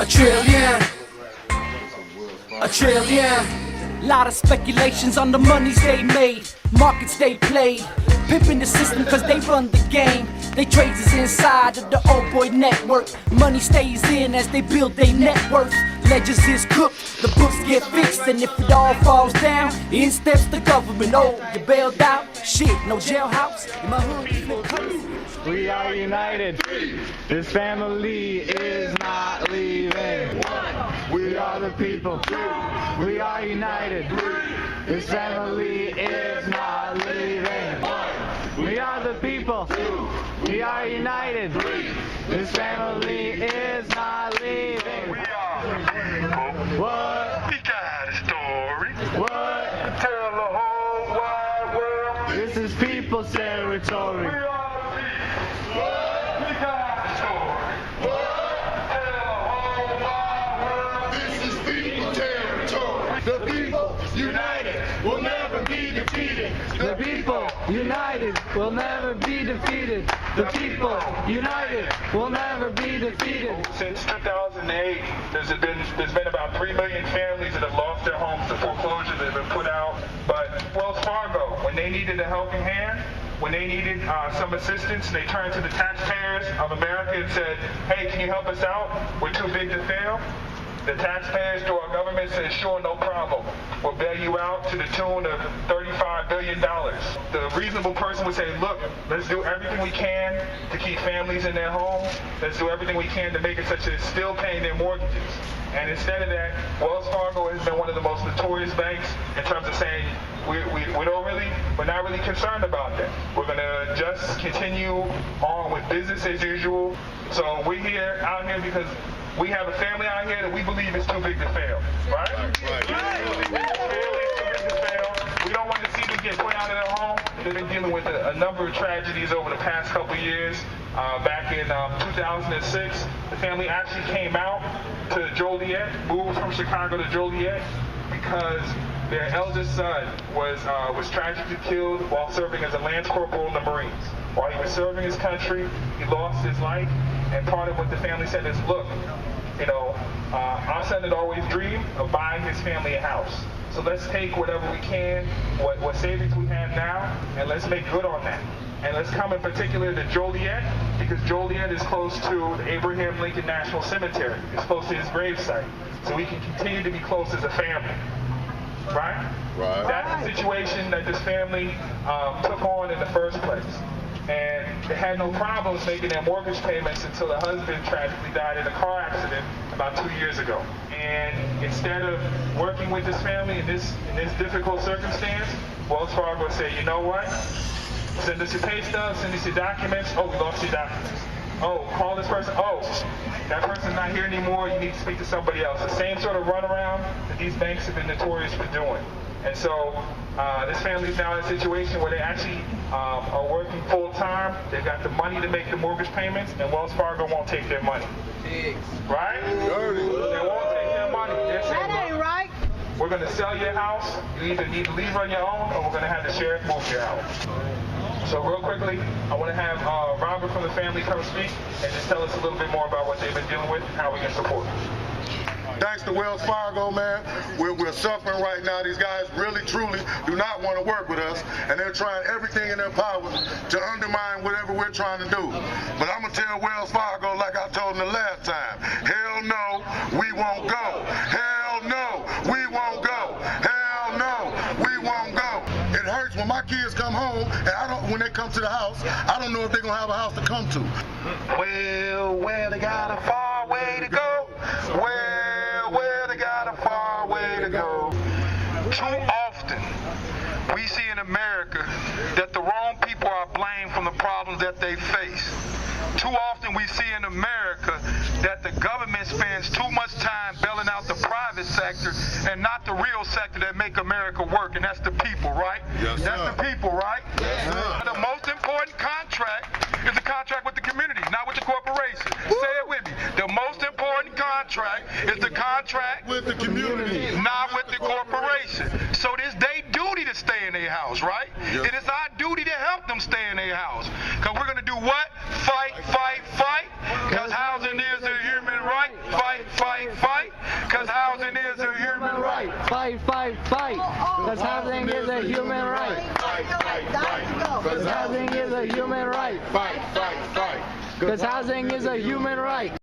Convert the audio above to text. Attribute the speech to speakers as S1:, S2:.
S1: A trillion. A trillion. Lot of speculations on the monies they made, markets they played, pimping the system cause they run the game. They trades is inside of the old boy network. Money stays in as they build their net worth. Ledgers is cooked, the books get fixed, and if it all falls down, in steps the government. Oh, you bailed out? Shit, no jailhouse. In my hood,
S2: we are united. This family is not leaving. We are the people. We are united. This family is not leaving. We are the people. We are united. This family is not leaving.
S3: We are the people.
S2: What?
S3: We got a story.
S2: What?
S3: Tell the whole wide world.
S2: This is people's territory.
S3: We are the people. What? We got a story. What? Tell the whole wide world. This is people territory. The people united will never be defeated.
S2: The people united will never be defeated. The people united will never be defeated.
S3: Since 2008, there's been about 3 million families that have lost their homes to foreclosure that have been put out. But Wells Fargo, when they needed a helping hand, when they needed some assistance, they turned to the taxpayers of America and said, hey, can you help us out? We're too big to fail. The taxpayers to our government said, sure, no problem. We'll bail you out to the tune of $35 billion. The reasonable person would say, look, let's do everything we can to keep families in their homes. Let's do everything we can to make it such that still paying their mortgages. And instead of that, Wells Fargo has been one of the most notorious banks in terms of saying, we're not really concerned about that. We're going to just continue on with business as usual. So we're out here because we have a family out here that we believe is too big to fail, right? We don't want to see them get put out of their home. They've been dealing with a number of tragedies over the past couple of years. Back in 2006, the family actually came out to Joliet, moved from Chicago to Joliet, because their eldest son was tragically killed while serving as a Lance Corporal in the Marines. While he was serving his country, he lost his life, and part of what the family said is, look, our son had always dreamed of buying his family a house. So let's take whatever we can, what savings we have now, and let's make good on that. And let's come in particular to Joliet, because Joliet is close to the Abraham Lincoln National Cemetery. It's close to his gravesite. So we can continue to be close as a family. Right? That's the situation that this family took on in the first place. And they had no problems making their mortgage payments until the husband tragically died in a car accident about 2 years ago. And instead of working with this family in this difficult circumstance, Wells Fargo said, you know what? Send us your pay stubs, send us your documents. Oh, we lost your documents. Oh, call this person. Oh, that person's not here anymore. You need to speak to somebody else. The same sort of runaround that these banks have been notorious for doing. And so this family's now in a situation where they actually are working full time. They've got the money to make the mortgage payments, and Wells Fargo won't take their money. Right? They won't take their money.
S4: That ain't right.
S3: We're going to sell your house. You either need to leave on your own, or we're going to have the sheriff move your house. So real quickly, I want to have Robert from the family come speak and just tell us a little bit more about what they've been dealing with and how we can support them.
S5: Thanks to Wells Fargo, man, we're suffering right now. These guys really, truly do not want to work with us, and they're trying everything in their power to undermine whatever we're trying to do. But I'm going to tell Wells Fargo, like I told them the last time, hell no, we won't go. Hell no, we won't go. Hell no, we won't go. It hurts when my kids come home, and when they come to the house, I don't know if they're going to have a house to come to. Well, they got a far way to go. Well, they got a far way to go.
S3: Too often, we see in America that the wrong people are blamed for the problems that they face. Too often we see in America that the government spends too much time bailing out the private sector and not the real sector that make America work, and that's the people, right?
S5: Yes,
S3: that's
S5: sir.
S3: the people, right?
S5: Yes, sir.
S3: The most important contract is the contract with the community, not with the corporation. Say it with me. The most important contract is the contract
S5: With the community.
S3: not with the corporation. So it's their duty to stay in their house, right?
S5: Yes.
S3: It is our duty to help them stay in their house. Because we're going to do what? Fight. Because housing is a human right. Fight.
S5: housing is a human right.
S2: Fight, fight, fight. Because housing is a human right.
S5: Fight, fight, fight.
S2: Because housing is a human right.
S5: Fight, fight, fight.
S2: Because housing is a human right.